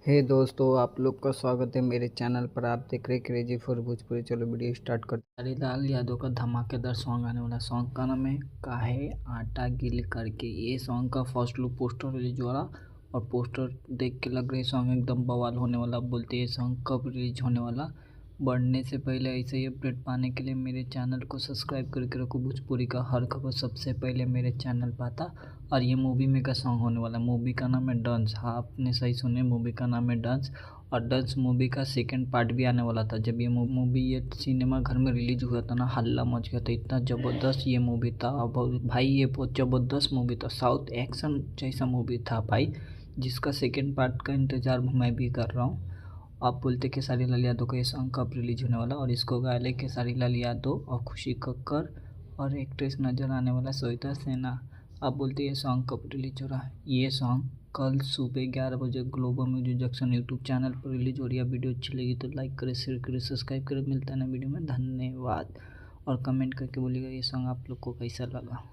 हे दोस्तों, आप लोग का स्वागत है मेरे चैनल पर। आप देख रहे क्रेजी फॉर भोजपुरी। चलो वीडियो स्टार्ट करते हैं। हरीलाल यादव का धमाकेदार सॉन्ग आने वाला। सॉन्ग का नाम है काहे आटा गिल करके। ये सॉन्ग का फर्स्ट लुक पोस्टर रिलीज हो रहा और पोस्टर देख के लग रहा है सॉन्ग एकदम बवाल होने वाला। बोलते ये सॉन्ग कब रिलीज होने वाला। बढ़ने से पहले ऐसे ही अपडेट पाने के लिए मेरे चैनल को सब्सक्राइब करके रखो। भोजपुरी का हर खबर सबसे पहले मेरे चैनल पर आता। और ये मूवी में का सॉन्ग होने वाला। मूवी का नाम है डंस। हाँ, आपने सही सुने, मूवी का नाम है डंस। और डंस मूवी का सेकंड पार्ट भी आने वाला था। जब ये मूवी ये सिनेमा घर में रिलीज हुआ था ना, हल्ला मच गया था। इतना ज़बरदस्त ये मूवी था। अब भाई ये बहुत ज़बरदस्त मूवी था। साउथ एक्शन जैसा मूवी था भाई, जिसका सेकंड पार्ट का इंतज़ार मैं भी कर रहा हूँ। आप बोलते खेसारी लाल यादव का ये सॉन्ग कब रिलीज होने वाला। और इसको गाए खेसारी लाल यादव और खुशी कक्कर और एक्ट्रेस नज़र आने वाला श्वेता सिन्हा। आप बोलते ये सॉन्ग कब रिलीज हो रहा है। ये सॉन्ग कल सुबह 11 बजे global music junction YouTube channel पर रिलीज हो रही है। वीडियो अच्छी लगी तो लाइक करें, शेयर करें, सब्सक्राइब करें। मिलता है ना वीडियो में। धन्यवाद। और कमेंट करके बोलिएगा ये सॉन्ग आप लोग को कैसा लगा।